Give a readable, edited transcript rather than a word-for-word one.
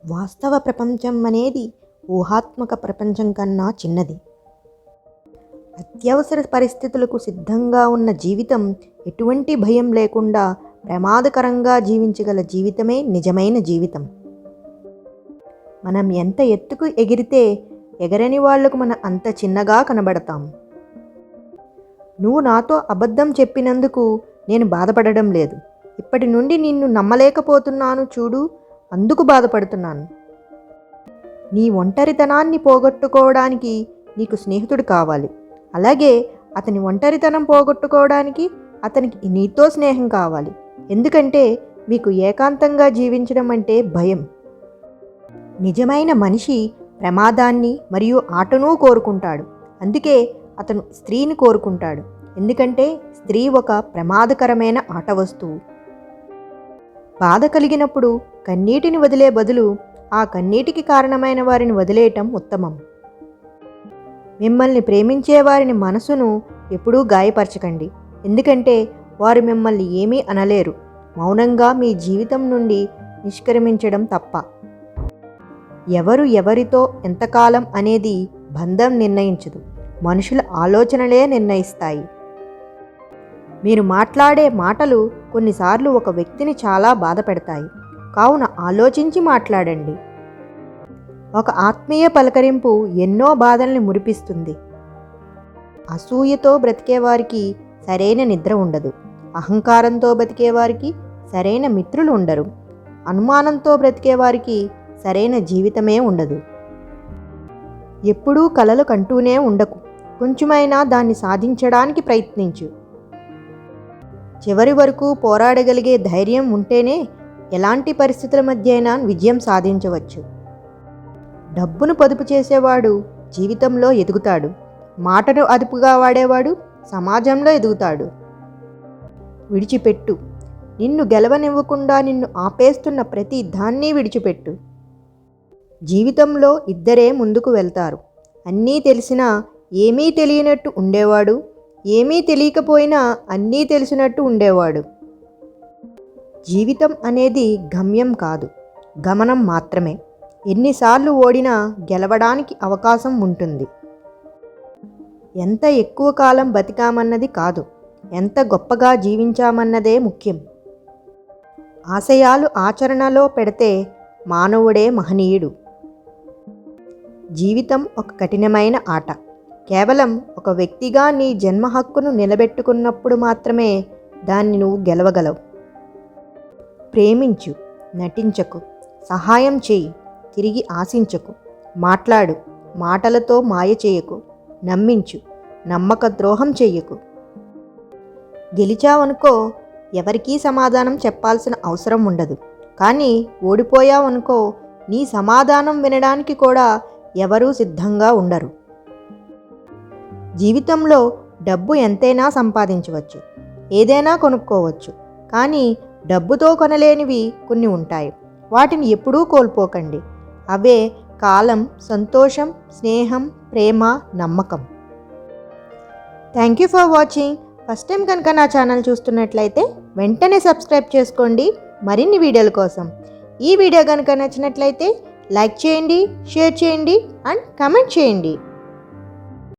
వాస్తవ ప్రపంచం అనేది ఊహాత్మక ప్రపంచం కన్నా చిన్నది. అత్యవసర పరిస్థితులకు సిద్ధంగా ఉన్న జీవితం, ఎటువంటి భయం లేకుండా ప్రమాదకరంగా జీవించగల జీవితమే నిజమైన జీవితం. మనం ఎంత ఎత్తుకు ఎగిరితే ఎగరని వాళ్లకు మనం అంత చిన్నగా కనబడతాం. నువ్వు నాతో అబద్ధం చెప్పినందుకు నేను బాధపడడం లేదు. ఇప్పటి నుండి నిన్ను నమ్మలేకపోతున్నాను చూడు, అందుకు బాధపడుతున్నాను. నీ ఒంటరితనాన్ని పోగొట్టుకోవడానికి నీకు స్నేహితుడు కావాలి. అలాగే అతని ఒంటరితనం పోగొట్టుకోవడానికి అతనికి నీతో స్నేహం కావాలి. ఎందుకంటే మీకు ఏకాంతంగా జీవించడం అంటే భయం. నిజమైన మనిషి ప్రమాదాన్ని మరియు ఆటను కోరుకుంటాడు. అందుకే అతను స్త్రీని కోరుకుంటాడు. ఎందుకంటే స్త్రీ ఒక ప్రమాదకరమైన ఆట వస్తువు. బాధ కలిగినప్పుడు కన్నీటిని వదిలే బదులు ఆ కన్నీటికి కారణమైన వారిని వదిలేయటం ఉత్తమం. మిమ్మల్ని ప్రేమించే వారిని మనసును ఎప్పుడూ గాయపరచకండి. ఎందుకంటే వారు మిమ్మల్ని ఏమీ అనలేరు. మౌనంగా మీ జీవితం నుండి నిష్క్రమించడం తప్ప. ఎవరు ఎవరితో ఎంతకాలం అనేది బంధం నిర్ణయించదు, మనుషుల ఆలోచనలే నిర్ణయిస్తాయి. మీరు మాట్లాడే మాటలు కొన్నిసార్లు ఒక వ్యక్తిని చాలా బాధ పెడతాయి. కావున ఆలోచించి మాట్లాడండి. ఒక ఆత్మీయ పలకరింపు ఎన్నో బాధల్ని మురిపిస్తుంది. అసూయతో బ్రతికేవారికి సరైన నిద్ర ఉండదు. అహంకారంతో బ్రతికేవారికి సరైన మిత్రులు ఉండరు. అనుమానంతో బ్రతికేవారికి సరైన జీవితమే ఉండదు. ఎప్పుడూ కలలు కంటూనే ఉండకు. కొంచెమైనా దాన్ని సాధించడానికి ప్రయత్నించు. చివరి వరకు పోరాడగలిగే ధైర్యం ఉంటేనే ఎలాంటి పరిస్థితుల మధ్య అయినా విజయం సాధించవచ్చు. డబ్బును పొదుపు చేసేవాడు జీవితంలో ఎదుగుతాడు. మాటను అదుపుగా వాడేవాడు సమాజంలో ఎదుగుతాడు. విడిచిపెట్టు. నిన్ను గెలవనివ్వకుండా నిన్ను ఆపేస్తున్న ప్రతి దాన్ని విడిచిపెట్టు. జీవితంలో ఇద్దరే ముందుకు వెళ్తారు. అన్నీ తెలిసినా ఏమీ తెలియనట్టు ఉండేవాడు, ఏమీ తెలియకపోయినా అన్నీ తెలిసినట్టు ఉండేవాడు. జీవితం అనేది గమ్యం కాదు, గమనం మాత్రమే. ఎన్నిసార్లు ఓడినా గెలవడానికి అవకాశం ఉంటుంది. ఎంత ఎక్కువ కాలం బతికామన్నది కాదు, ఎంత గొప్పగా జీవించామన్నదే ముఖ్యం. ఆశయాలు ఆచరణలో పెడితే మానవుడే మహనీయుడు. జీవితం ఒక కఠినమైన ఆట. కేవలం ఒక వ్యక్తిగా నీ జన్మ హక్కును నిలబెట్టుకున్నప్పుడు మాత్రమే దాన్ని నువ్వు గెలవగలవు. ప్రేమించు, నటించకు. సహాయం చేయి, తిరిగి ఆశించకు. మాట్లాడు, మాటలతో మాయ చేయకు. నమ్మించు, నమ్మక ద్రోహం చెయ్యకు. గెలిచావనుకో ఎవరికీ సమాధానం చెప్పాల్సిన అవసరం ఉండదు. కానీ ఓడిపోయావనుకో నీ సమాధానం వినడానికి కూడా ఎవరూ సిద్ధంగా ఉండరు. జీవితంలో డబ్బు ఎంతైనా సంపాదించవచ్చు, ఏదైనా కొనుక్కోవచ్చు. కానీ డబ్బుతో కొనలేనివి కొన్ని ఉంటాయి. వాటిని ఎప్పుడూ కోల్పోకండి. అవే కాలం, సంతోషం, స్నేహం, ప్రేమ, నమ్మకం. Thank you for watching. First time కనుక నా ఛానల్ చూస్తున్నట్లయితే వెంటనే సబ్స్క్రైబ్ చేసుకోండి మరిన్ని వీడియోల కోసం. ఈ వీడియో కనుక నచ్చినట్లయితే లైక్ చేయండి, షేర్ చేయండి అండ్ కామెంట్ చేయండి.